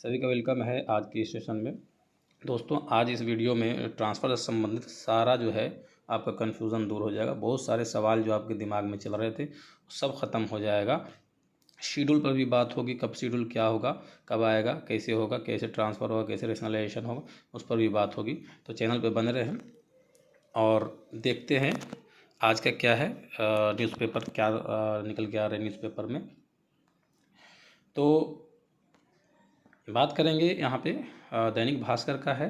सभी का वेलकम है आज की सेशन में। दोस्तों, आज इस वीडियो में ट्रांसफ़र से संबंधित सारा जो है आपका कन्फ्यूज़न दूर हो जाएगा। बहुत सारे सवाल जो आपके दिमाग में चल रहे थे सब ख़त्म हो जाएगा। शेड्यूल पर भी बात होगी, कब शेड्यूल क्या होगा, कब आएगा, कैसे होगा, कैसे ट्रांसफ़र होगा, कैसे रेशनलाइजेशन होगा, उस पर भी बात होगी। तो चैनल पर बने रहें और देखते हैं आज का क्या है, न्यूज़पेपर क्या निकल के आ रहे हैं न्यूज़पेपर में। तो बात करेंगे यहाँ पे दैनिक भास्कर का है,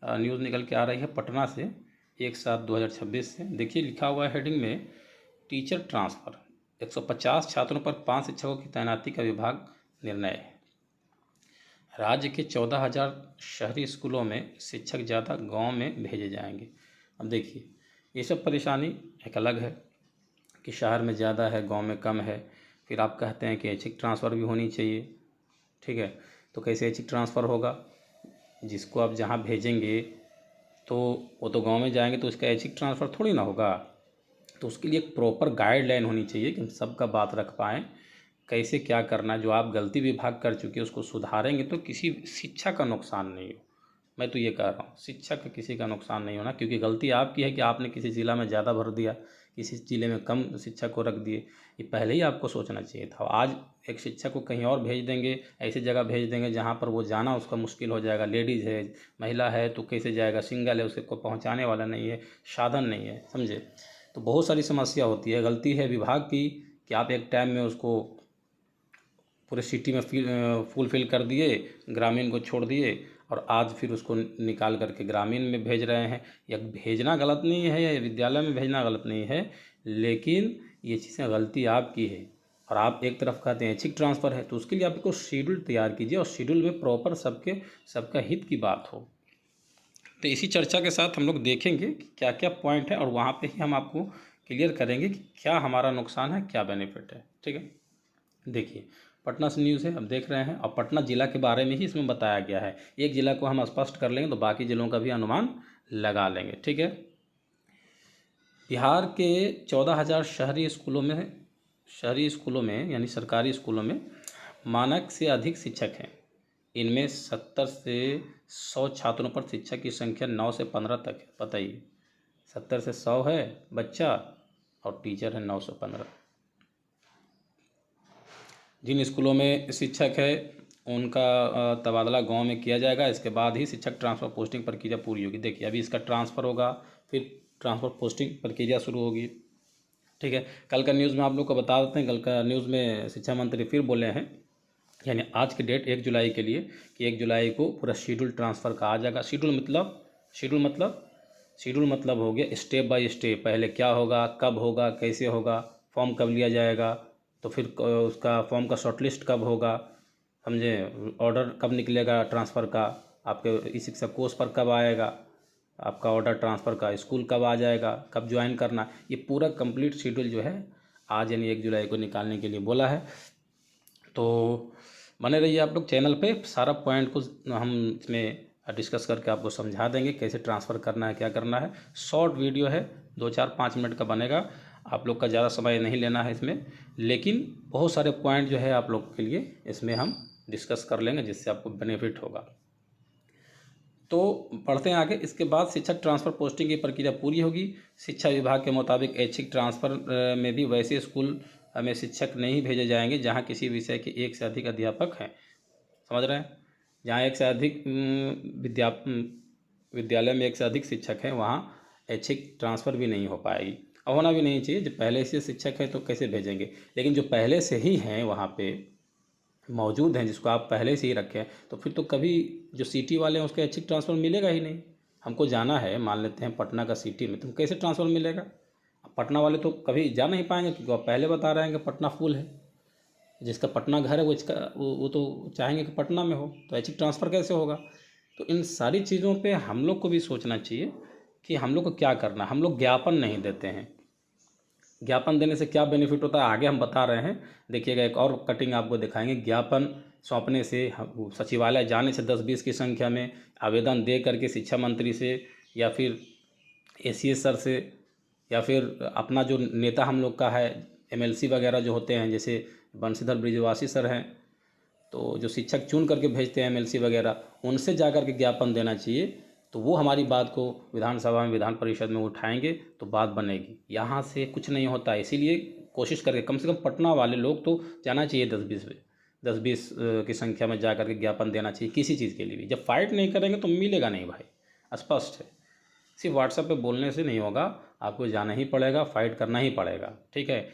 न्यूज़ निकल के आ रही है पटना से 1/7/2026 से। देखिए लिखा हुआ है हेडिंग में, टीचर ट्रांसफ़र 150 छात्रों पर 5 शिक्षकों की तैनाती का विभाग निर्णय। राज्य के 14,000 शहरी स्कूलों में शिक्षक ज़्यादा गांव में भेजे जाएंगे। अब देखिए ये सब परेशानी एक अलग है कि शहर में ज़्यादा है, गांव में कम है। फिर आप कहते हैं कि ऐच्छिक ट्रांसफ़र भी होनी चाहिए, ठीक है। तो कैसे ऐच्छिक ट्रांसफ़र होगा? जिसको आप जहाँ भेजेंगे तो वो तो गांव में जाएंगे तो उसका ऐच्छिक ट्रांसफ़र थोड़ी ना होगा। तो उसके लिए एक प्रॉपर गाइडलाइन होनी चाहिए कि हम सबका बात रख पाएँ, कैसे क्या करना है। जो आप गलती विभाग कर चुके हैं उसको सुधारेंगे तो किसी शिक्षा का नुकसान नहीं हो। मैं तो ये कह रहा हूँ शिक्षा का किसी का नुकसान नहीं होना, क्योंकि गलती आपकी है कि आपने किसी ज़िला में ज़्यादा भर दिया, किसी ज़िले में कम शिक्षक को रख दिए। ये पहले ही आपको सोचना चाहिए था। आज एक शिक्षक को कहीं और भेज देंगे, ऐसी जगह भेज देंगे जहाँ पर वो जाना उसका मुश्किल हो जाएगा। लेडीज़ है, महिला है तो कैसे जाएगा, सिंगल है, उसे को पहुँचाने वाला नहीं है, साधन नहीं है, समझे। तो बहुत सारी समस्या होती है। गलती है विभाग की कि आप एक टाइम में उसको पूरे सिटी में फुलफ़िल कर दिए, ग्रामीण को छोड़ दिए और आज फिर उसको निकाल करके ग्रामीण में भेज रहे हैं। या भेजना गलत नहीं है या विद्यालय में भेजना गलत नहीं है, लेकिन ये चीज़ें गलती आपकी है। और आप एक तरफ कहते हैं ऐच्छिक ट्रांसफ़र है, तो उसके लिए आपको शेड्यूल तैयार कीजिए और शेड्यूल में प्रॉपर सबका हित की बात हो। तो इसी चर्चा के साथ हम लोग देखेंगे कि क्या क्या पॉइंट है और वहाँ पे ही हम आपको क्लियर करेंगे कि क्या हमारा नुकसान है, क्या बेनिफिट है, ठीक है। देखिए पटना से न्यूज़ है, अब देख रहे हैं, और पटना जिला के बारे में ही इसमें बताया गया है। एक जिला को हम स्पष्ट कर लेंगे तो बाकी जिलों का भी अनुमान लगा लेंगे, ठीक है। बिहार के 14,000 शहरी स्कूलों में यानी सरकारी स्कूलों में मानक से अधिक शिक्षक हैं। इनमें 70 से 100 छात्रों पर शिक्षक की संख्या 9 से 15 तक है। बताइए, 70 से 100 है बच्चा और टीचर है 9 से 15। जिन स्कूलों में शिक्षक है उनका तबादला गांव में किया जाएगा। इसके बाद ही शिक्षक ट्रांसफ़र पोस्टिंग प्रक्रिया पूरी होगी। देखिए अभी इसका ट्रांसफ़र होगा, फिर ट्रांसफ़र पोस्टिंग प्रक्रिया शुरू होगी, ठीक है। कल का न्यूज़ में आप लोग को बता देते हैं। कल का न्यूज़ में शिक्षा मंत्री फिर बोले हैं, यानी आज की डेट 1 जुलाई के लिए, कि 1 जुलाई को पूरा शेड्यूल ट्रांसफ़र का आ जाएगा। शेड्यूल मतलब हो गया स्टेप बाय स्टेप, पहले क्या होगा, कब होगा, कैसे होगा, फॉर्म कब लिया जाएगा, तो फिर उसका फॉर्म का शॉर्टलिस्ट कब होगा, समझे, ऑर्डर कब निकलेगा ट्रांसफ़र का, आपके ई शिक्षा कोर्स पर कब आएगा, आपका ऑर्डर ट्रांसफ़र का, स्कूल कब आ जाएगा, कब ज्वाइन करना, ये पूरा कंप्लीट शेड्यूल जो है आज यानी 1 जुलाई को निकालने के लिए बोला है। तो बने रहिए आप लोग चैनल पे, सारा पॉइंट को हम इसमें डिस्कस करके आपको समझा देंगे कैसे ट्रांसफ़र करना है, क्या करना है। शॉर्ट वीडियो है, 2-4-5 मिनट का बनेगा। आप लोग का ज़्यादा समय नहीं लेना है इसमें, लेकिन बहुत सारे पॉइंट जो है आप लोग के लिए इसमें हम डिस्कस कर लेंगे जिससे आपको बेनिफिट होगा। तो पढ़ते हैं आगे। इसके बाद शिक्षक ट्रांसफ़र पोस्टिंग की प्रक्रिया पूरी होगी। शिक्षा विभाग के मुताबिक ऐच्छिक ट्रांसफ़र में भी वैसे स्कूल में शिक्षक नहीं भेजे जाएंगे जहां किसी विषय के एक से अधिक अध्यापक हैं। समझ रहे हैं, जहाँ एक से अधिक विद्यालय में एक से अधिक शिक्षक हैं वहाँ ऐच्छिक ट्रांसफ़र भी नहीं हो पाएगी और होना भी नहीं चाहिए। जब पहले से शिक्षक है तो कैसे भेजेंगे, लेकिन जो पहले से ही हैं वहाँ पे मौजूद हैं, जिसको आप पहले से ही रखें, तो फिर तो कभी जो सिटी वाले हैं उसका ऐच्छिक ट्रांसफ़र मिलेगा ही नहीं। हमको जाना है, मान लेते हैं पटना का सिटी में, तो कैसे ट्रांसफ़र मिलेगा? पटना वाले तो कभी जा नहीं पाएंगे क्योंकि आप पहले बता रहे हैं कि पटना फुल है। जिसका पटना घर है वो तो चाहेंगे कि पटना में हो, तो ऐच्छिक ट्रांसफ़र कैसे होगा? तो इन सारी चीज़ों पे हम लोग को भी सोचना चाहिए कि हम लोग को क्या करना है। हम लोग ज्ञापन नहीं देते हैं। ज्ञापन देने से क्या बेनिफिट होता है आगे हम बता रहे हैं। देखिएगा एक और कटिंग आपको दिखाएंगे। ज्ञापन सौंपने से, सचिवालय जाने से 10-20 की संख्या में आवेदन दे करके शिक्षा मंत्री से या फिर एसीएस सर से या फिर अपना जो नेता हम लोग का है एमएलसी वगैरह जो होते हैं, जैसे बंशीधर ब्रिजवासी सर हैं, तो जो शिक्षक चुन करके भेजते हैं एमएलसी वगैरह, उनसे जा कर के ज्ञापन देना चाहिए। तो वो हमारी बात को विधानसभा में, विधान परिषद में उठाएंगे तो बात बनेगी। यहाँ से कुछ नहीं होता, इसीलिए कोशिश करके कम से कम पटना वाले लोग तो जाना चाहिए 10-20 की संख्या में जा करके ज्ञापन देना चाहिए किसी चीज़ के लिए भी। जब फाइट नहीं करेंगे तो मिलेगा नहीं भाई, स्पष्ट है। सिर्फ व्हाट्सएप पे बोलने से नहीं होगा, आपको जाना ही पड़ेगा, फाइट करना ही पड़ेगा, ठीक है।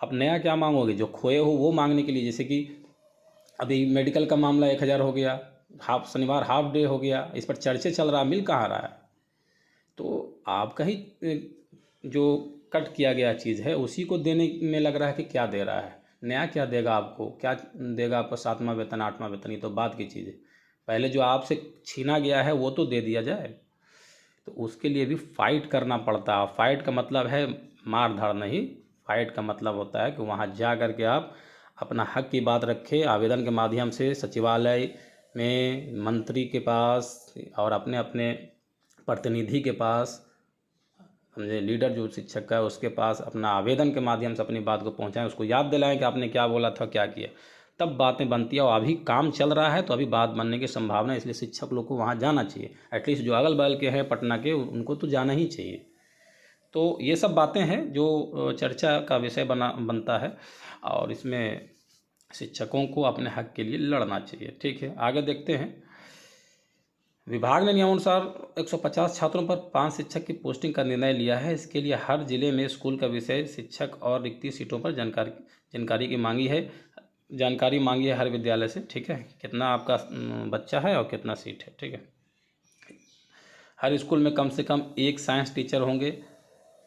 अब नया क्या मांगोगे, जो खोए हो वो मांगने के लिए, जैसे कि अभी मेडिकल का मामला 1000 हो गया, शनिवार हाफ डे हो गया, इस पर चर्चे चल रहा, मिल कहाँ रहा है। तो आपका ही जो कट किया गया चीज़ है उसी को देने में लग रहा है कि क्या दे रहा है, नया क्या देगा आपको, क्या देगा आपको 7वां वेतन 8वां वेतन, ये तो बात की चीज़ है। पहले जो आपसे छीना गया है वो तो दे दिया जाए। तो उसके लिए भी फाइट करना पड़ता है। फाइट का मतलब है मार धाड़ नहीं, फाइट का मतलब होता है कि वहाँ जा कर के आप अपना हक की बात रखें, आवेदन के माध्यम से सचिवालय में, मंत्री के पास और अपने अपने प्रतिनिधि के पास, समझे, लीडर जो शिक्षक का है उसके पास अपना आवेदन के माध्यम से अपनी बात को पहुंचाएं, उसको याद दिलाएं कि आपने क्या बोला था, क्या किया, तब बातें बनती है। और अभी काम चल रहा है तो अभी बात बनने की संभावना है, इसलिए शिक्षक लोग को वहाँ जाना चाहिए। एटलीस्ट जो अगल बगल के हैं पटना के, उनको तो जाना ही चाहिए। तो ये सब बातें हैं जो चर्चा का विषय बनता है, और इसमें शिक्षकों को अपने हक के लिए लड़ना चाहिए। ठीक है, आगे देखते हैं। विभाग ने नियमानुसार 150 छात्रों पर 5 शिक्षक की पोस्टिंग का निर्णय लिया है। इसके लिए हर जिले में स्कूल का विषय, शिक्षक और रिक्ति सीटों पर जानकारी मांगी है हर विद्यालय से। ठीक है, कितना आपका बच्चा है और कितना सीट है। ठीक है, हर स्कूल में कम से कम एक साइंस टीचर होंगे।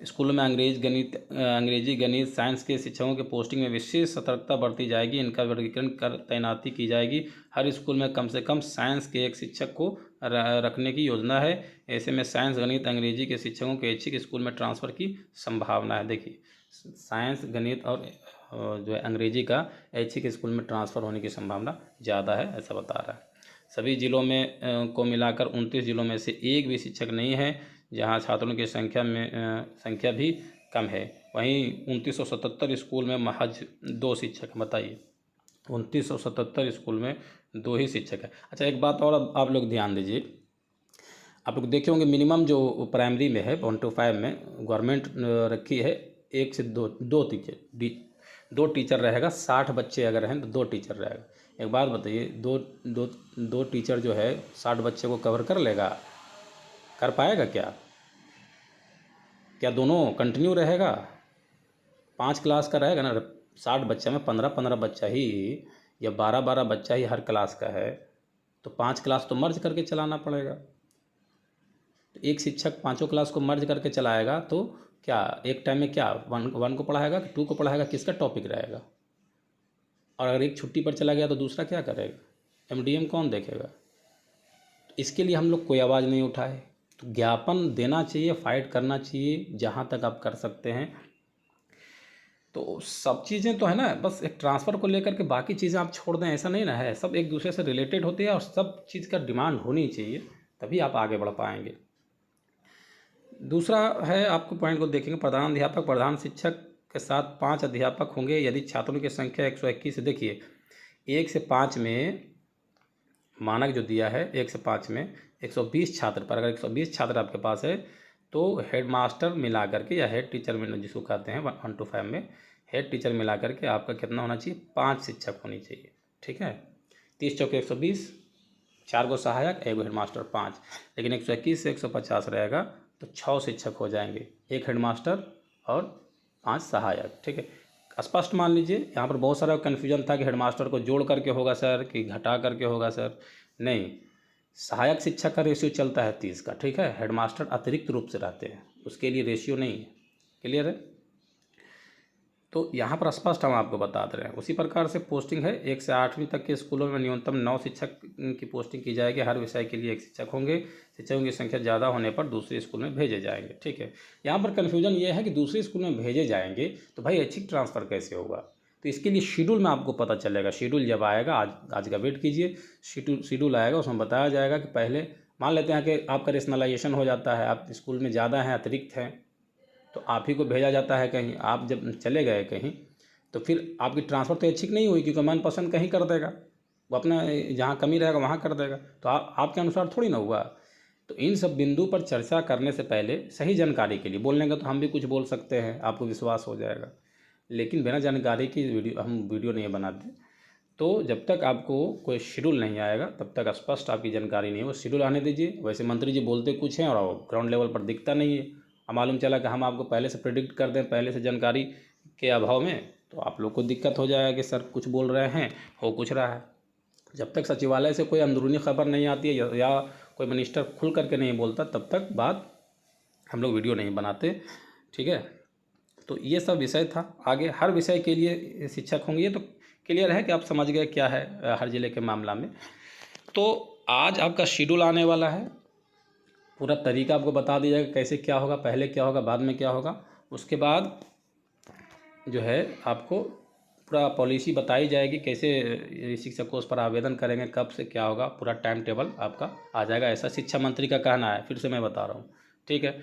स्कूलों में अंग्रेजी गणित साइंस के शिक्षकों की पोस्टिंग में विशेष सतर्कता बरती जाएगी। इनका वर्गीकरण कर तैनाती की जाएगी। हर स्कूल में कम से कम साइंस के एक शिक्षक को रखने की योजना है। ऐसे में साइंस गणित अंग्रेजी के शिक्षकों के ऐच्छिक स्कूल में ट्रांसफ़र की संभावना है। देखिए, साइंस गणित और जो है अंग्रेजी का ऐच्छिक स्कूल में ट्रांसफ़र होने की संभावना ज़्यादा है, ऐसा बता रहा है। सभी जिलों में को मिलाकर 29 जिलों में से एक भी शिक्षक नहीं है जहां छात्रों की संख्या भी कम है। वहीं 2977 स्कूल में महज 2 शिक्षक, बताइए, 2977 स्कूल में 2 ही शिक्षक है। अच्छा, एक बात और आप लोग ध्यान दीजिए, आप लोग देखे होंगे मिनिमम जो प्राइमरी में है 1 to 5 में गवर्नमेंट रखी है 1 से 2 टीचर रहेगा। 60 बच्चे अगर हैं तो 2 टीचर रहेगा। एक बात बताइए, दो टीचर जो है 60 बच्चे को कवर कर लेगा, कर पाएगा क्या दोनों कंटिन्यू रहेगा? 5 क्लास का रहेगा ना, 60 बच्चा में 15-15 बच्चा ही या 12-12 बच्चा ही हर क्लास का है, तो 5 क्लास तो मर्ज करके चलाना पड़ेगा। तो एक शिक्षक 5 क्लास को मर्ज करके चलाएगा तो क्या एक टाइम में क्या 1 को पढ़ाएगा कि 2 को पढ़ाएगा, किसका टॉपिक रहेगा? और अगर एक छुट्टी पर चला गया तो दूसरा क्या करेगा? एमडीएम कौन देखेगा? तो इसके लिए हम लोग कोई आवाज़ नहीं उठाए। तो ज्ञापन देना चाहिए, फाइट करना चाहिए जहाँ तक आप कर सकते हैं। तो सब चीज़ें तो है ना, बस एक ट्रांसफ़र को लेकर के बाकी चीज़ें आप छोड़ दें, ऐसा नहीं ना है। सब एक दूसरे से रिलेटेड होती है और सब चीज़ का डिमांड होनी चाहिए, तभी आप आगे बढ़ पाएंगे। दूसरा है, आपको पॉइंट को देखेंगे, प्रधानाध्यापक प्रधान शिक्षक के साथ 5 अध्यापक होंगे यदि छात्रों की संख्या 121 से, देखिए 1 से 5 में मानक जो दिया है 1 से 5 में 120 छात्र पर, अगर 120 छात्र आपके पास है तो हेड मास्टर मिला करके या हेड टीचर में जिसको कहते हैं 1 to 5 में हेड टीचर मिला करके आपका कितना होना चाहिए? 5 शिक्षक होनी चाहिए। ठीक है, 30 चौके 120, 4 गो सहायक, 1 गो हेड मास्टर, 5। लेकिन 121 से 150 रहेगा तो 6 शिक्षक हो जाएंगे, 1 हेड मास्टर और 5 सहायक। ठीक है, स्पष्ट मान लीजिए। यहाँ पर बहुत सारा कन्फ्यूजन था कि हेडमास्टर को जोड़ करके होगा सर कि घटा करके होगा सर। नहीं, सहायक शिक्षक का रेशियो चलता है 30 का। ठीक है, हेडमास्टर अतिरिक्त रूप से रहते हैं, उसके लिए रेशियो नहीं है। क्लियर है? तो यहाँ पर स्पष्ट हम आपको बता दे रहे हैं। उसी प्रकार से पोस्टिंग है, 1 से 8वीं तक के स्कूलों में न्यूनतम 9 शिक्षक की पोस्टिंग की जाएगी। हर विषय के लिए 1 शिक्षक होंगे। शिक्षकों की संख्या ज़्यादा होने पर दूसरे स्कूल में भेजे जाएंगे। ठीक है, यहाँ पर कन्फ्यूजन ये है कि दूसरे स्कूल में भेजे जाएंगे तो भाई ऐच्छिक ट्रांसफ़र कैसे होगा? तो इसके लिए शेड्यूल में आपको पता चलेगा। शेड्यूल जब आएगा, आज का वेट कीजिए, शेड्यूल आएगा, उसमें बताया जाएगा कि पहले मान लेते हैं कि आपका रेशनलाइजेशन हो जाता है, आप स्कूल में ज़्यादा हैं, अतिरिक्त हैं, तो आप ही को भेजा जाता है कहीं। आप जब चले गए कहीं तो फिर आपकी ट्रांसफ़र तो ऐच्छिक नहीं हुई, क्योंकि मनपसंद कहीं कर देगा। वो अपना जहाँ कमी रहेगा वहाँ कर देगा। तो आपके अनुसार थोड़ी ना हुआ। तो इन सब बिंदु पर चर्चा करने से पहले सही जानकारी के लिए बोलने का तो हम भी कुछ बोल सकते हैं, आपको विश्वास हो जाएगा, लेकिन बिना जानकारी की हम वीडियो नहीं बनाते। तो जब तक आपको कोई शेड्यूल नहीं आएगा तब तक स्पष्ट आपकी जानकारी नहीं है, वो शेड्यूल आने दीजिए। वैसे मंत्री जी बोलते कुछ हैं और ग्राउंड लेवल पर दिखता नहीं है। अब मालूम चला कि हम आपको पहले से प्रेडिक्ट कर दें, पहले से जानकारी के अभाव में, तो आप लोग को दिक्कत हो जाएगा कि सर कुछ बोल रहे हैं, हो कुछ रहा है। जब तक सचिवालय से कोई अंदरूनी खबर नहीं आती है या कोई मिनिस्टर खुल करके नहीं बोलता, तब तक बात हम लोग वीडियो नहीं बनाते, ठीक है। तो ये सब विषय था। आगे हर विषय के लिए शिक्षक होंगे, ये तो क्लियर है कि आप समझ गए क्या है हर जिले के मामला में। तो आज आपका शेड्यूल आने वाला है, पूरा तरीका आपको बता दिया जाएगा कैसे क्या होगा, पहले क्या होगा, बाद में क्या होगा। उसके बाद जो है आपको पूरा पॉलिसी बताई जाएगी, कैसे शिक्षक कोर्स पर आवेदन करेंगे, कब से क्या होगा, पूरा टाइम टेबल आपका आ जाएगा, ऐसा शिक्षा मंत्री का कहना है। फिर से मैं बता रहा हूँ, ठीक है।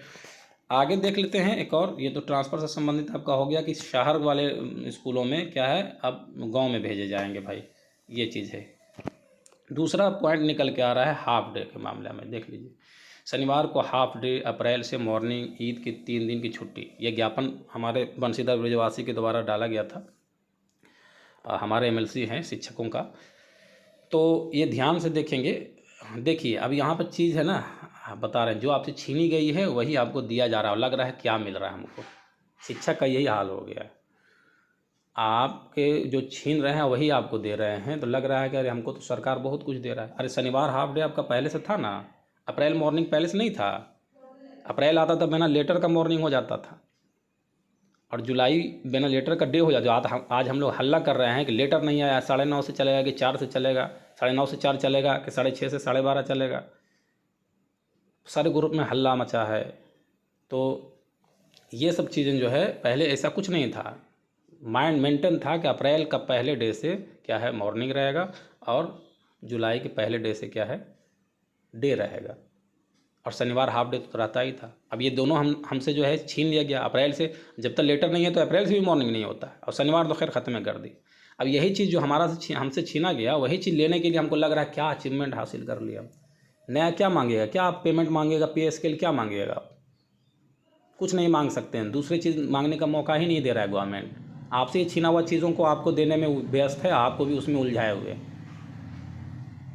आगे देख लेते हैं एक और, ये तो ट्रांसफ़र से संबंधित आपका हो गया कि शहर वाले स्कूलों में क्या है, अब गांव में भेजे जाएंगे भाई, ये चीज़ है। दूसरा पॉइंट निकल के आ रहा है हाफ डे के मामले में। देख लीजिए, शनिवार को हाफ डे, अप्रैल से मॉर्निंग, ईद की 3 दिन की छुट्टी। ये ज्ञापन हमारे बंशीधर ब्रजवासी के द्वारा डाला गया था, हमारे एमएलसी हैं शिक्षकों का। तो ये ध्यान से देखेंगे। देखिए अब यहाँ पर चीज़ है ना, बता रहे हैं जो आपसे छीनी गई है वही आपको दिया जा रहा है, लग रहा है क्या मिल रहा है हमको। शिक्षक का यही हाल हो गया है, आपके जो छीन रहे हैं वही आपको दे रहे हैं, तो लग रहा है कि अरे हमको तो सरकार बहुत कुछ दे रहा है। अरे शनिवार हाफ डे आपका पहले से था ना, अप्रैल मॉर्निंग पहले से नहीं था। अप्रैल आता था बिना लेटर का मॉर्निंग हो जाता था, और जुलाई बिना लेटर का डे हो जाता। आज हम लोग हल्ला कर रहे हैं कि लेटर नहीं आया, 9:30 से चलेगा कि 4 से चलेगा, 9:30 से 4 चलेगा कि 6:30 से 12:30 चलेगा। सारे ग्रुप में हल्ला मचा है। तो ये सब चीज़ें जो है, पहले ऐसा कुछ नहीं था, माइंड मेंटेन था कि अप्रैल का पहले डे से क्या है मॉर्निंग रहेगा, और जुलाई के पहले डे से क्या है डे रहेगा, और शनिवार हाफ डे तो रहता ही था। अब ये दोनों हमसे जो है छीन लिया गया। अप्रैल से जब तक लेटर नहीं है तो अप्रैल से भी मॉर्निंग नहीं होता है, और शनिवार तो खैर ख़त्म कर दी। अब यही चीज़ जो हमसे छीना गया, वही चीज़ लेने के लिए हमको लग रहा है क्या अचीवमेंट हासिल कर लिया। नया क्या मांगेगा, क्या आप पेमेंट मांगेगा, पे स्केल क्या मांगेगा, कुछ नहीं मांग सकते हैं। दूसरी चीज़ मांगने का मौका ही नहीं दे रहा है गवर्नमेंट। आपसे छीना हुआ चीज़ों को आपको देने में व्यस्त है, आपको भी उसमें उलझाए हुए।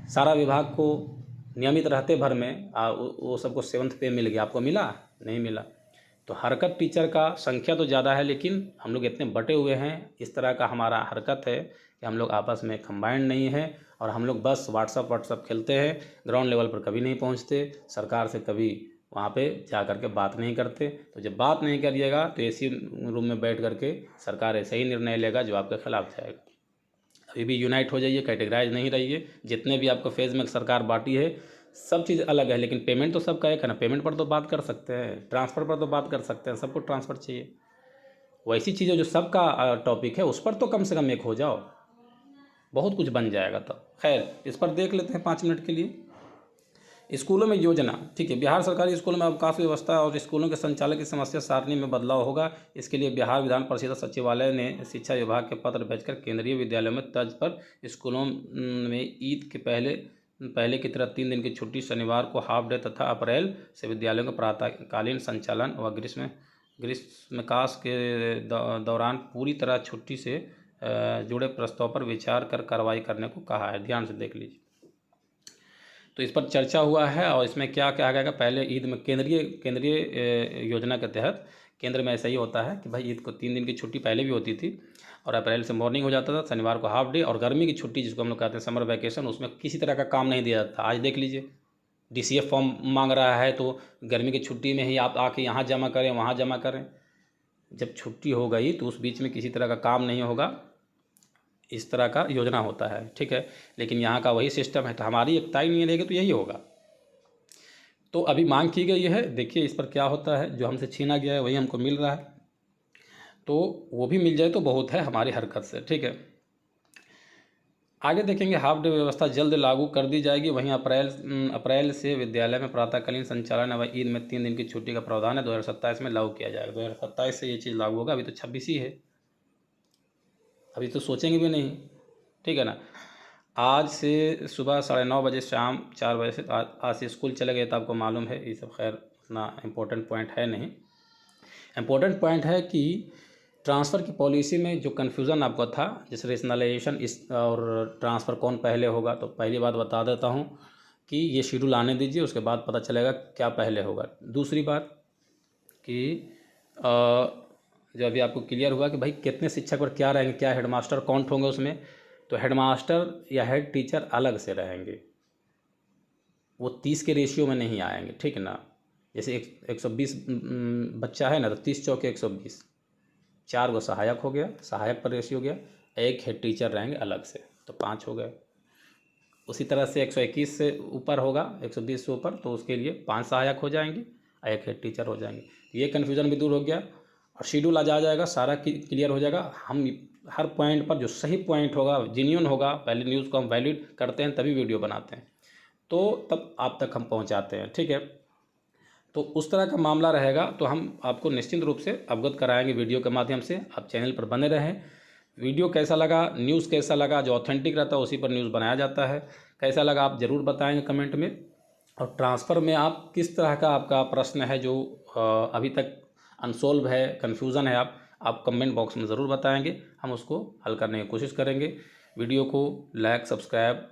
सारा विभाग को नियमित रहते भर में वो सबको 7th पे मिल गया, आपको मिला नहीं मिला। तो हरकत टीचर का संख्या तो ज़्यादा है, लेकिन हम लोग इतने बटे हुए हैं, इस तरह का हमारा हरकत है कि हम लोग आपस में कंबाइंड नहीं है, और हम लोग बस व्हाट्सअप खेलते हैं, ग्राउंड लेवल पर कभी नहीं पहुंचते, सरकार से कभी वहाँ पे जा कर के बात नहीं करते। तो जब बात नहीं करिएगा तो एसी रूम में बैठ करके सरकार ऐसा ही निर्णय लेगा जो आपके खिलाफ जाएगा। अभी भी यूनाइट हो जाइए, कैटेगराइज नहीं रहिए। जितने भी आपको फेज़ में सरकार बांटी है सब चीज़ अलग है, लेकिन पेमेंट तो सबका एक है ना। पेमेंट पर तो बात कर सकते हैं, ट्रांसफ़र पर तो बात कर सकते हैं, सबको ट्रांसफ़र चाहिए। वैसी चीज़ें जो सबका टॉपिक है उस पर तो कम से कम एक हो जाओ, बहुत कुछ बन जाएगा। तब खैर इस पर देख लेते हैं 5 मिनट के लिए। स्कूलों में योजना, ठीक है। बिहार सरकारी स्कूलों में अवकाश व्यवस्था और स्कूलों के संचालक की समस्या सारणी में बदलाव होगा। इसके लिए बिहार विधान परिषद सचिवालय ने शिक्षा विभाग के पत्र भेजकर केंद्रीय विद्यालयों में तर्ज पर स्कूलों में ईद के पहले की तरह 3 दिन की छुट्टी, शनिवार को हाफ डे तथा अप्रैल से विद्यालयों का प्रातःकालीन संचालन व ग्रीष्मकाल के दौरान पूरी तरह छुट्टी से जुड़े प्रस्ताव पर विचार कर कार्रवाई करने को कहा है। ध्यान से देख लीजिए। तो इस पर चर्चा हुआ है, और इसमें क्या कहा गया, पहले ईद में केंद्रीय योजना के तहत केंद्र में ऐसा ही होता है कि भाई ईद को 3 दिन की छुट्टी पहले भी होती थी, और अप्रैल से मॉर्निंग हो जाता था, शनिवार को हाफ डे, और गर्मी की छुट्टी जिसको हम लोग कहते हैं समर वैकेशन, उसमें किसी तरह का काम नहीं दिया जाता। आज देख लीजिए DCF फॉर्म मांग रहा है, तो गर्मी की छुट्टी में ही आप आके यहाँ जमा करें, वहाँ जमा करें। जब छुट्टी हो गई तो उस बीच में किसी तरह का काम नहीं होगा, इस तरह का योजना होता है, ठीक है। लेकिन यहाँ का वही सिस्टम है, तो हमारी एकता ही नहीं रहेगी तो यही होगा। तो अभी मांग की गई है, देखिए इस पर क्या होता है। जो हमसे छीना गया है वही हमको मिल रहा है, तो वो भी मिल जाए तो बहुत है हमारी हरकत से, ठीक है। आगे देखेंगे, हाफ डे व्यवस्था जल्द लागू कर दी जाएगी। वहीं अप्रैल से विद्यालय में प्रातःकालीन संचालन व ईद में 3 दिन की छुट्टी का प्रावधान है, 2027 में लागू किया जाएगा। 2027 से ये चीज़ लागू होगा, अभी तो 26 ही है, अभी तो सोचेंगे भी नहीं, ठीक है ना। आज से सुबह 9:30 बजे शाम 4 बजे से आज से स्कूल चले गए तो आपको मालूम है, ये सब खैर उतना इम्पोर्टेंट पॉइंट है नहीं। इम्पोर्टेंट पॉइंट है कि ट्रांसफ़र की पॉलिसी में जो कन्फ्यूज़न आपको था, जैसे रेशनलाइजेशन इस और ट्रांसफ़र कौन पहले होगा, तो पहली बात बता देता हूँ कि ये शेड्यूल आने दीजिए, उसके बाद पता चलेगा क्या पहले होगा। दूसरी बात कि जो अभी आपको क्लियर हुआ कि भाई कितने शिक्षक और क्या रहेंगे, क्या हेडमास्टर काउंट होंगे उसमें, तो हेडमास्टर या हेड टीचर अलग से रहेंगे, वो 30 के रेशियो में नहीं आएंगे, ठीक है ना। जैसे 120 बच्चा है ना, तो 30 चौके 120, 4 गो सहायक हो गया, सहायक पर रेशियो हो गया, एक हेड टीचर रहेंगे अलग से, तो 5 हो गए। उसी तरह से 121 से ऊपर होगा, 120 से ऊपर, तो उसके लिए 5 सहायक हो जाएंगे और एक हेड टीचर हो जाएंगे। ये कन्फ्यूज़न भी दूर हो गया और शेड्यूल आज आ जाएगा, सारा क्लियर हो जाएगा। हम हर पॉइंट पर जो सही पॉइंट होगा, जेन्युइन होगा, पहले न्यूज़ को हम वैलिड करते हैं तभी वीडियो बनाते हैं, तो तब आप तक हम पहुंचाते हैं, ठीक है। तो उस तरह का मामला रहेगा, तो हम आपको निश्चित रूप से अवगत कराएंगे वीडियो के माध्यम से। आप चैनल पर बने रहें। वीडियो कैसा लगा, न्यूज़ कैसा लगा, जो ऑथेंटिक रहता है उसी पर न्यूज़ बनाया जाता है, कैसा लगा आप ज़रूर बताएंगे कमेंट में। और ट्रांसफ़र में आप किस तरह का आपका प्रश्न है जो अभी तक अनसोल्व है, कन्फ्यूज़न है, आप कमेंट बॉक्स में ज़रूर बताएंगे, हम उसको हल करने की कोशिश करेंगे। वीडियो को लाइक, सब्सक्राइब,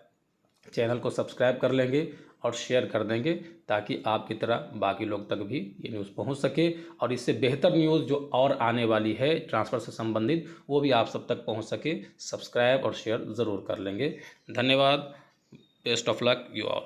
चैनल को सब्सक्राइब कर लेंगे और शेयर कर देंगे, ताकि आपकी तरह बाकी लोग तक भी ये न्यूज़ पहुंच सके और इससे बेहतर न्यूज़ जो और आने वाली है ट्रांसफ़र से संबंधित, वो भी आप सब तक पहुंच सके। सब्सक्राइब और शेयर ज़रूर कर लेंगे। धन्यवाद। Best of luck you all.